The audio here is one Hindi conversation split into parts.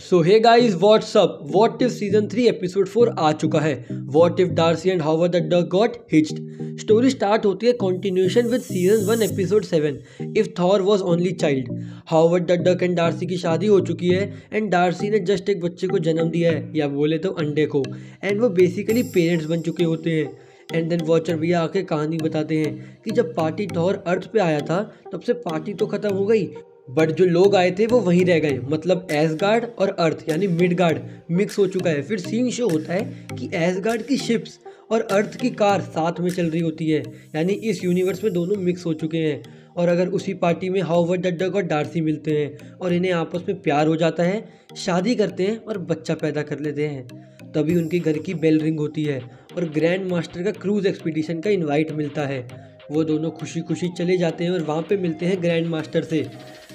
So hey guys what's up what if season 3 episode 4 आ चुका है। What if Darcy and Howard the duck got hitched. Story start होती है continuation with season 1 episode 7 if Thor was only child. Howard the duck and Darcy की शादी हो चुकी है एंड डार्सी ने जस्ट एक बच्चे को जन्म दिया है, या बोले तो अंडे को, एंड वो बेसिकली पेरेंट्स बन चुके होते हैं। एंड देन वॉचर भैया आके कहानी बताते हैं कि जब पार्टी थॉर अर्थ पे आया था तब से पार्टी तो खत्म हो गई, बट जो लोग आए थे वो वहीं रह गए। मतलब एसगार्ड और अर्थ यानी मिडगार्ड मिक्स हो चुका है। फिर सीन शो होता है कि एसगार्ड की शिप्स और अर्थ की कार साथ में चल रही होती है, यानी इस यूनिवर्स में दोनों मिक्स हो चुके हैं। और अगर उसी पार्टी में हावर्ड द डक और डार्सी मिलते हैं और इन्हें आपस में प्यार हो जाता है, शादी करते हैं और बच्चा पैदा कर लेते हैं, तभी उनके घर की बेल रिंग होती है और ग्रैंड मास्टर का क्रूज एक्सपीडिशन का इनवाइट मिलता है। वो दोनों खुशी खुशी चले जाते हैं और वहाँ पे मिलते हैं ग्रैंड मास्टर से।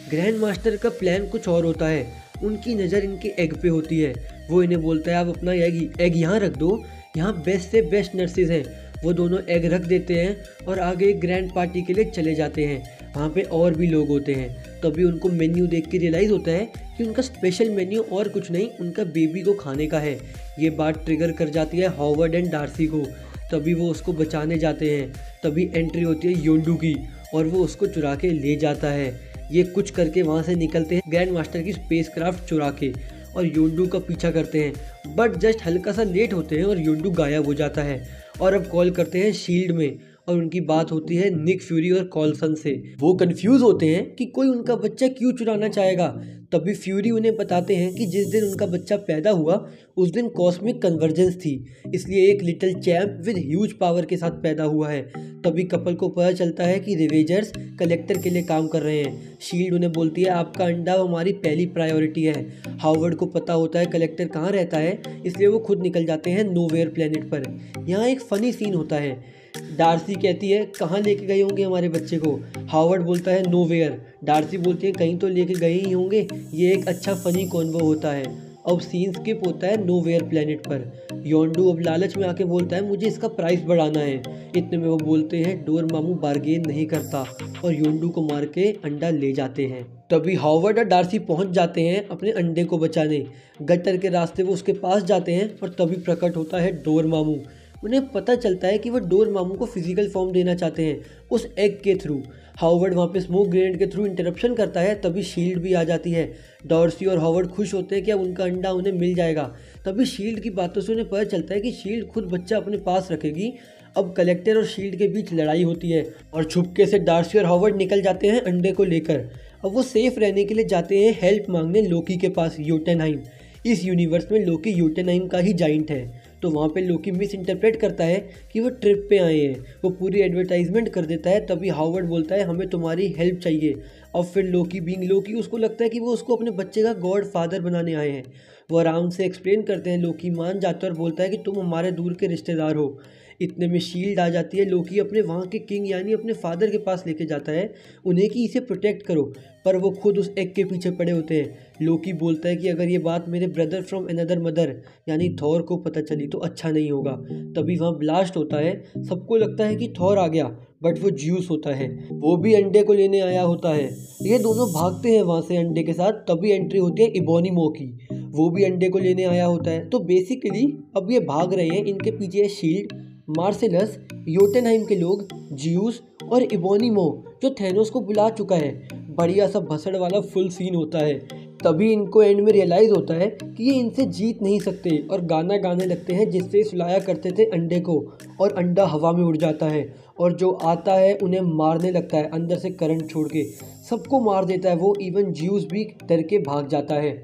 ग्रैंड मास्टर का प्लान कुछ और होता है। उनकी नज़र इनके एग पे होती है। वो इन्हें बोलता है आप अपना एग यहाँ रख दो, यहाँ बेस्ट से बेस्ट नर्सेज हैं। वो दोनों एग रख देते हैं और आगे ग्रैंड पार्टी के लिए चले जाते हैं। वहाँ पे और भी लोग होते हैं। तभी उनको मेन्यू देख के रियलाइज़ होता है कि उनका स्पेशल मेन्यू और कुछ नहीं, उनका बेबी को खाने का है। ये बात ट्रिगर कर जाती है हावर्ड एंड डार्सी को। तभी वो उसको बचाने जाते हैं। तभी एंट्री होती है योंडू की और वो उसको चुरा के ले जाता है। ये कुछ करके वहाँ से निकलते हैं ग्रैंड मास्टर की स्पेसक्राफ्ट चुरा के और योंडू का पीछा करते हैं, बट जस्ट हल्का सा लेट होते हैं और योंडू गायब हो जाता है। और अब कॉल करते हैं शील्ड में और उनकी बात होती है निक फ्यूरी और कॉल्सन से। वो कंफ्यूज होते हैं कि कोई उनका बच्चा क्यों चुराना चाहेगा। तभी फ्यूरी उन्हें बताते हैं कि जिस दिन उनका बच्चा पैदा हुआ उस दिन कॉस्मिक कन्वर्जेंस थी, इसलिए एक little champ with huge power के साथ पैदा हुआ है। तभी कपल को पता चलता है कि रिवेजर्स कलेक्टर के लिए काम कर रहे हैं। शील्ड उन्हें बोलती है आपका अंडा हमारी पहली प्रायोरिटी है। हावर्ड को पता होता है कलेक्टर कहाँ रहता है, इसलिए वो खुद निकल जाते हैं नोवेयर प्लेनेट पर। यहाँ एक फ़नी सीन होता है। डार्सी कहती है कहाँ लेके गए होंगे हमारे बच्चे को। हावर्ड बोलता है नोवेयर। डार्सी बोलती है कहीं तो लेके गए ही होंगे। ये एक अच्छा फ़नी कॉन्वो होता है। अब सीन स्किप होता है नोवेयर प्लेनेट पर। योंडू अब लालच में आके बोलता है मुझे इसका प्राइस बढ़ाना है। इतने में वो बोलते हैं डोर मामू बार्गेन नहीं करता और योंडू को मार के अंडा ले जाते हैं। तभी हावर्ड और डार्सी पहुंच जाते हैं अपने अंडे को बचाने। गटर के रास्ते वो उसके पास जाते हैं और तभी प्रकट होता है डोर मामू। उन्हें पता चलता है कि वो डोर मामू को फिजिकल फॉर्म देना चाहते हैं उस एग के थ्रू। हावर्ड वहाँ पे स्मोक ग्रेनेड के थ्रू इंटरप्शन करता है। तभी शील्ड भी आ जाती है। डार्सी और हावर्ड खुश होते हैं कि अब उनका अंडा उन्हें मिल जाएगा। तभी शील्ड की बातों से उन्हें पता चलता है कि शील्ड खुद बच्चा अपने पास रखेगी। अब कलेक्टर और शील्ड के बीच लड़ाई होती है और छुपके से डार्सी और हावर्ड निकल जाते हैं अंडे को लेकर। अब वो सेफ रहने के लिए जाते हैं हेल्प मांगने लोकी के पास, योटेनहाइम। इस यूनिवर्स में लोकी योटेनहाइम का ही जाइंट है। तो वहाँ पे लोकी मिस इंटरप्रेट करता है कि वो ट्रिप पे आए हैं। वो पूरी एडवर्टाइजमेंट कर देता है। तभी हावर्ड बोलता है हमें तुम्हारी हेल्प चाहिए। अब फिर लोकी बीइंग लोकी उसको लगता है कि वो उसको अपने बच्चे का गॉड फादर बनाने आए हैं। वो आराम से एक्सप्लेन करते हैं। लोकी मान जाता है और बोलता है कि तुम हमारे दूर के रिश्तेदार हो। इतने में शील्ड आ जाती है। लोकी अपने वहाँ के किंग यानी अपने फादर के पास लेके जाता है उन्हें कि इसे प्रोटेक्ट करो, पर वो खुद उस एग के पीछे पड़े होते हैं। लोकी बोलता है कि अगर ये बात मेरे ब्रदर फ्रॉम अनदर मदर यानी थॉर को पता चली तो अच्छा नहीं होगा। तभी वहाँ ब्लास्ट होता है। सबको लगता है कि थॉर आ गया, बट वो ज्यूस होता है। वो भी अंडे को लेने आया होता है। ये दोनों भागते हैं वहाँ से अंडे के साथ। तभी एंट्री होती है इबोनीमो की। वो भी अंडे को लेने आया होता है। तो बेसिकली अब ये भाग रहे हैं। इनके पीछे है शील्ड, मार्सेलस, योटेनहाइम के लोग, ज्यूस और इबोनीमो जो थैनोस को बुला चुका है। बढ़िया सा भसड़ वाला फुल सीन होता है। तभी इनको एंड में रियलाइज़ होता है कि ये इनसे जीत नहीं सकते और गाना गाने लगते हैं जिससे सुलाया करते थे अंडे को, और अंडा हवा में उड़ जाता है और जो आता है उन्हें मारने लगता है अंदर से करंट छोड़ के। सबको मार देता है वो, इवन ज्यूस भी डर के भाग जाता है।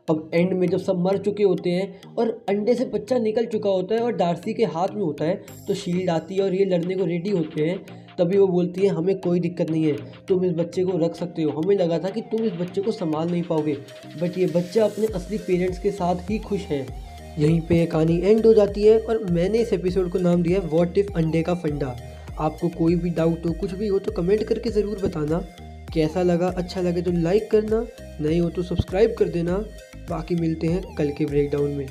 अब एंड में जब सब मर चुके होते हैं और अंडे से बच्चा निकल चुका होता है और डार्सी के हाथ में होता है, तो शील्ड आती है और ये लड़ने को रेडी होते हैं। तभी वो बोलती है हमें कोई दिक्कत नहीं है, तुम इस बच्चे को रख सकते हो। हमें लगा था कि तुम इस बच्चे को संभाल नहीं पाओगे, बट ये बच्चा अपने असली पेरेंट्स के साथ ही खुश है। यहीं पे कहानी एंड हो जाती है और मैंने इस एपिसोड को नाम दिया है व्हाट इफ अंडे का फंडा। आपको कोई भी डाउट हो, कुछ भी हो तो कमेंट करके ज़रूर बताना। कैसा लगा, अच्छा लगे तो लाइक करना, नहीं हो तो सब्सक्राइब कर देना। बाकी मिलते हैं कल के ब्रेकडाउन में।